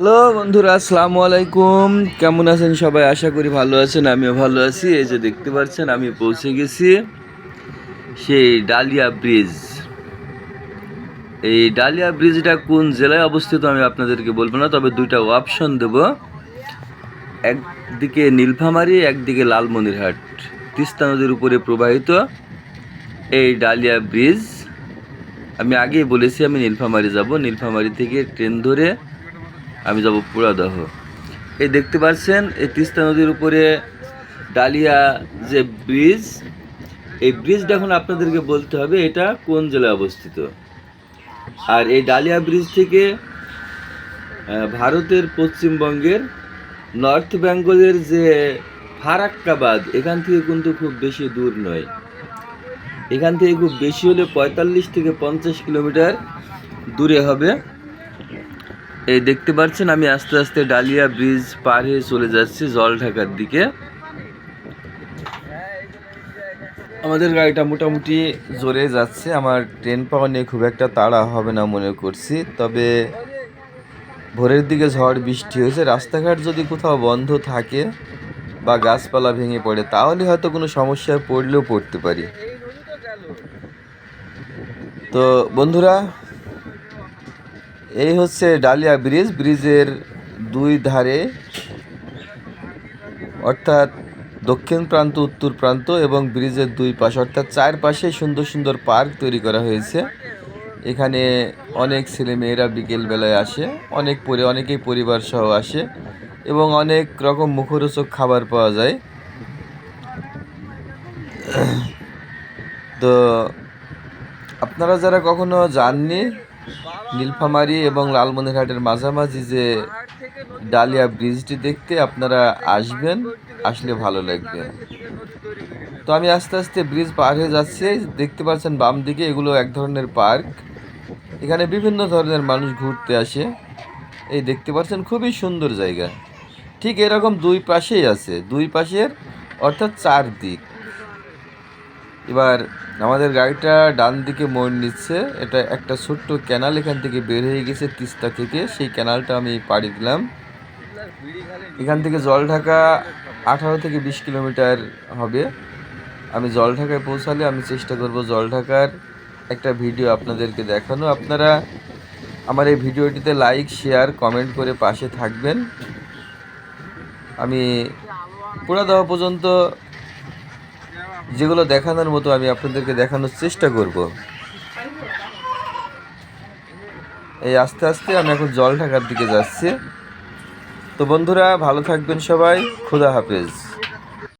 Hello বন্ধুরা, আসসালামু আলাইকুম। কেমন আছেন সবাই? আশা করি ভালো আছেন, আমিও ভালো আছি। এই যে দেখতে পাচ্ছেন, আমি পৌঁছে গেছি সেই ডালিয়া ব্রিজ। এই ডালিয়া ব্রিজটা কোন জেলায় অবস্থিত আমি আপনাদেরকে বলবো না, তবে দুইটা অপশন দেব। একদিকে নীলফামারী, একদিকে লালমনিরহাট। তিস্তা নদীর উপরে প্রবাহিত এই ডালিয়া ব্রিজ। আমি আগেই বলেছি আমি নীলফামারী যাব। নীলফামারী থেকে ট্রেন ধরে আমি যাব পুরাদহ। এই দেখতে পাচ্ছেন, এই তিস্তা নদীর উপরে ডালিয়া যে ব্রিজ, এই ব্রিজটা এখন আপনাদেরকে বলতে হবে এটা কোন জেলায় অবস্থিত। আর এই ডালিয়া ব্রিজ থেকে ভারতের পশ্চিমবঙ্গের নর্থ বেঙ্গলের যে ফারাক্কাবাদ, এখান থেকে কিন্তু খুব বেশি দূর নয়। এখান থেকে খুব বেশি হলে 45 থেকে 50 কিলোমিটার দূরে হবে। এই দেখতে পাচ্ছেন, আমি আস্তে আস্তে ডালিয়া ব্রিজ পার হয়ে চলে যাচ্ছি জলঢাকার দিকে। আমাদের গাড়িটা মোটামুটি জোরে যাচ্ছে। আমার ট্রেন পাওয়া নিয়ে খুব একটা তাড়া হবে না মনে করছি, তবে ভোরের দিকে ঝড় বৃষ্টি হয়েছে। রাস্তাঘাট যদি কোথাও বন্ধ থাকে বা গাছপালা ভেঙে পড়ে, তাহলে হয়তো কোনো সমস্যায় পড়লেও পড়তে পারি। তো বন্ধুরা, এই হচ্ছে ডালিয়া ব্রিজ। ব্রিজের দুই ধারে, অর্থাৎ দক্ষিণ প্রান্ত, উত্তর প্রান্ত এবং ব্রিজের দুই পাশে, অর্থাৎ চারপাশে সুন্দর সুন্দর পার্ক তৈরি করা হয়েছে। এখানে অনেক ছেলেমেয়েরা বিকেলবেলায় আসে, অনেকেই পরিবার সহ আসে এবং অনেক রকম মুখরোচক খাবার পাওয়া যায়। তো আপনারা যারা কখনো যাননি, নীলফামারী এবং লালমনিরহাটের মাঝামাঝি যে ডালিয়া ব্রিজটি দেখতে, আপনারা আসবেন, আসলে ভালো লাগবে। তো আমি আস্তে আস্তে ব্রিজ পার হয়ে যাচ্ছি। দেখতে পাচ্ছেন বাম দিকে, এগুলো এক ধরনের পার্ক। এখানে বিভিন্ন ধরনের মানুষ ঘুরতে আসে। এই দেখতে পাচ্ছেন, খুবই সুন্দর জায়গা। ঠিক এরকম দুই পাশেই আছে, দুই পাশের অর্থাৎ চারদিক। এবার আমাদের গাড়িটা ডান দিকে মোড় নিচ্ছে। এটা একটা ছোট্ট ক্যানাল এখান থেকে বের হয়ে গেছে তিস্তা থেকে, সেই ক্যানালটা আমি পাড়ি দিলাম। এখান থেকে জলঢাকা 18 থেকে 20 কিলোমিটার হবে। আমি জলঢাকায় পৌঁছালে আমি চেষ্টা করব জলঢাকার একটা ভিডিও আপনাদেরকে দেখানো। আপনারা আমার এই ভিডিওটিতে লাইক, শেয়ার, কমেন্ট করে পাশে থাকবেন। আমি পুরাদহ পর্যন্ত যেগুলো দেখানোর মতো আমি আপনাদেরকে দেখানোর চেষ্টা করব। এই আস্তে আস্তে আমি এখন জলঢাকার দিকে যাচ্ছি। তো বন্ধুরা, ভালো থাকবেন সবাই। খোদা হাফেজ।